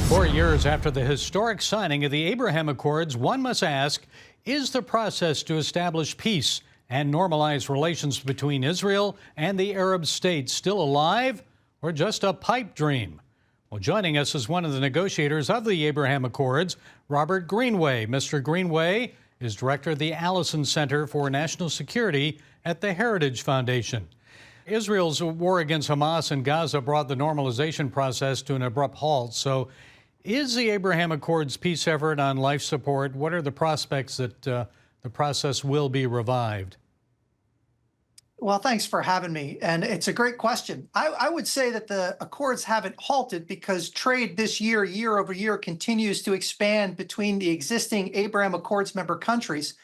4 years after the historic signing of the Abraham Accords, one must ask, is the process to establish peace and normalize relations between Israel and the Arab states still alive or just a pipe dream? Well, joining us is one of the negotiators of the Abraham Accords, Robert Greenway. Mr. Greenway is director of the Allison Center for National Security at the Heritage Foundation. Israel's war against Hamas in Gaza brought the normalization process to an abrupt halt. So is the Abraham Accords peace effort on life support? What are the prospects that the process will be revived? Well, thanks for having me. And it's a great question. I would say that the Accords haven't halted because trade this year, year over year, continues to expand between the existing Abraham Accords member countries.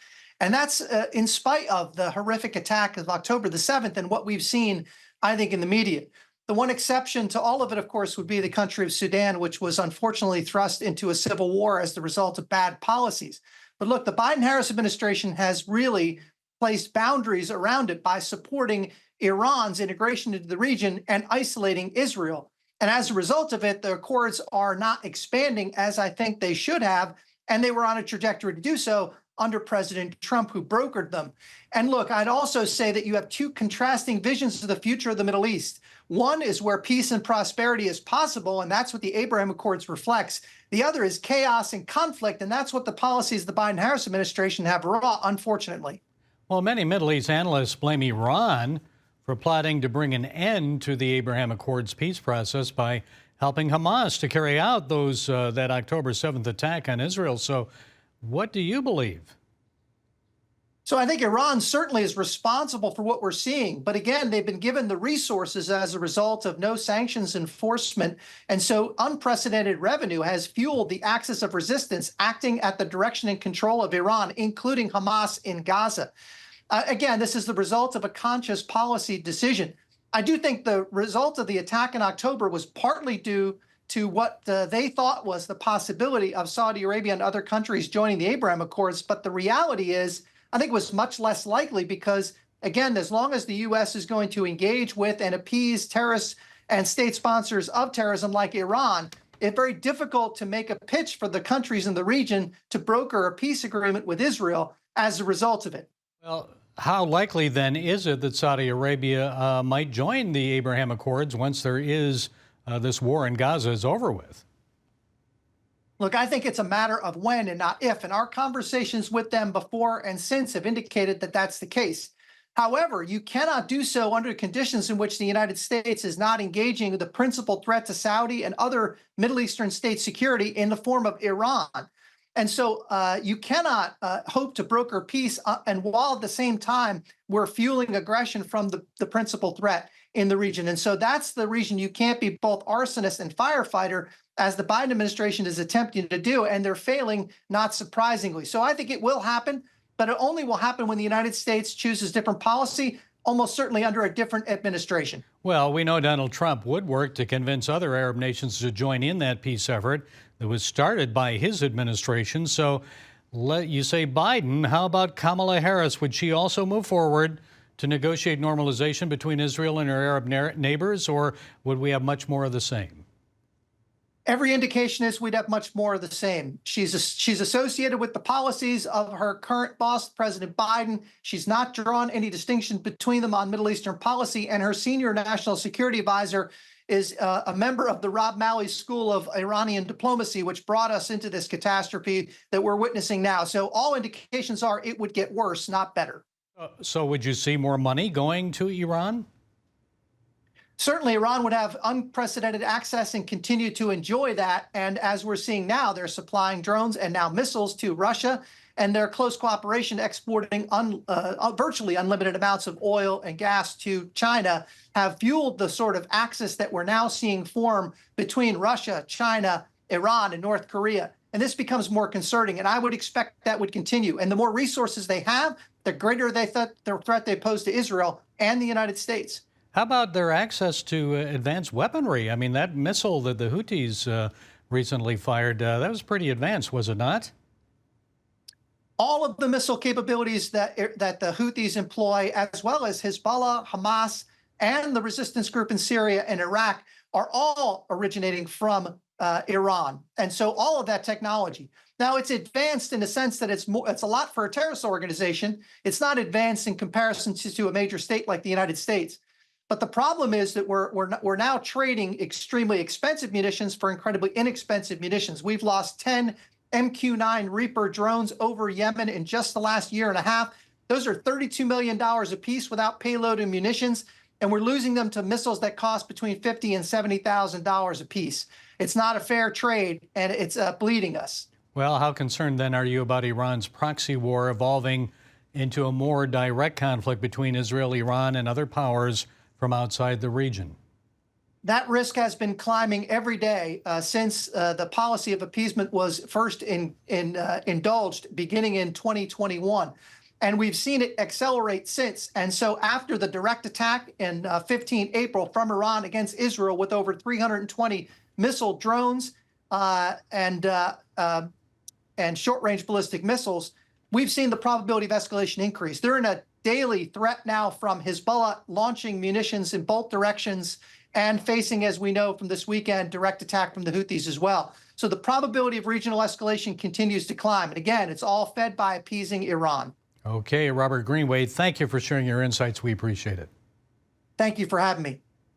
And that's in spite of the horrific attack of October the 7th and what we've seen, I think, in the media. The one exception to all of it, of course, would be the country of Sudan, which was unfortunately thrust into a civil war as the result of bad policies. But look, the Biden-Harris administration has really placed boundaries around it by supporting Iran's integration into the region and isolating Israel. And as a result of it, the Accords are not expanding as I think they should have, and they were on a trajectory to do so under President Trump, who brokered them. And look, I'd also say that you have two contrasting visions of the future of the Middle East. One is where peace and prosperity is possible, and that's what the Abraham Accords reflects. The other is chaos and conflict, and that's what the policies of the Biden-Harris administration have wrought, unfortunately. Well, many Middle East analysts blame Iran for plotting to bring an end to the Abraham Accords peace process by helping Hamas to carry out that October 7th attack on Israel. So what do you believe? So I think Iran certainly is responsible for what we're seeing. But again, they've been given the resources as a result of no sanctions enforcement. And so unprecedented revenue has fueled the axis of resistance acting at the direction and control of Iran, including Hamas in Gaza. Again, this is the result of a conscious policy decision. I do think the result of the attack in October was partly due to what they thought was the possibility of Saudi Arabia and other countries joining the Abraham Accords. But the reality is, I think it was much less likely because, again, as long as the U.S. is going to engage with and appease terrorists and state sponsors of terrorism like Iran, it's very difficult to make a pitch for the countries in the region to broker a peace agreement with Israel as a result of it. Well, how likely then is it that Saudi Arabia might join the Abraham Accords once there is this war in Gaza is over with? Look, I think it's a matter of when and not if, and our conversations with them before and since have indicated that that's the case. However, you cannot do so under conditions in which the United States is not engaging with the principal threat to Saudi and other Middle Eastern state security in the form of Iran. And so you cannot hope to broker peace, and while at the same time we're fueling aggression from the principal threat in the region. And so that's the reason you can't be both arsonist and firefighter, as the Biden administration is attempting to do, and they're failing, not surprisingly. So I think it will happen, but it only will happen when the United States chooses different policy, almost certainly under a different administration. Well, we know Donald Trump would work to convince other Arab nations to join in that peace effort that was started by his administration. So you say Biden. How about Kamala Harris? Would she also move forward to negotiate normalization between Israel and her Arab neighbors, or would we have much more of the same? Every indication is we'd have much more of the same. She's associated with the policies of her current boss, President Biden. She's not drawn any distinction between them on Middle Eastern policy, and her senior national security advisor is a member of the Rob Malley School of Iranian Diplomacy, which brought us into this catastrophe that we're witnessing now. So all indications are it would get worse, not better. So would you see more money going to Iran? Certainly, Iran would have unprecedented access and continue to enjoy that. And as we're seeing now, they're supplying drones and now missiles to Russia, and their close cooperation exporting virtually unlimited amounts of oil and gas to China have fueled the sort of axis that we're now seeing form between Russia, China, Iran, and North Korea. And this becomes more concerning, and I would expect that would continue. And the more resources they have, the greater the threat they pose to Israel and the United States. How about their access to advanced weaponry? I mean, that missile that the Houthis recently fired, that was pretty advanced, was it not? All of the missile capabilities that the Houthis employ, as well as Hezbollah, Hamas, and the resistance group in Syria and Iraq, are all originating from Iran. And so all of that technology. Now, it's advanced in the sense that it's a lot for a terrorist organization. It's not advanced in comparison to a major state like the United States. But the problem is that we're now trading extremely expensive munitions for incredibly inexpensive munitions. We've lost 10 MQ-9 Reaper drones over Yemen in just the last year and a half. Those are $32 million a piece without payload and munitions, and we're losing them to missiles that cost between $50,000 and $70,000 a piece. It's not a fair trade, and it's bleeding us. Well, how concerned then are you about Iran's proxy war evolving into a more direct conflict between Israel, Iran, and other powers from outside the region? That risk has been climbing every day since the policy of appeasement was first indulged beginning in 2021. And we've seen it accelerate since. And so after the direct attack in 15 April from Iran against Israel with over 320 missile drones and short-range ballistic missiles, we've seen the probability of escalation increase. They're in a daily threat now from Hezbollah launching munitions in both directions and facing, as we know from this weekend, direct attack from the Houthis as well. So the probability of regional escalation continues to climb. And again, it's all fed by appeasing Iran. Okay, Robert Greenway, thank you for sharing your insights. We appreciate it. Thank you for having me.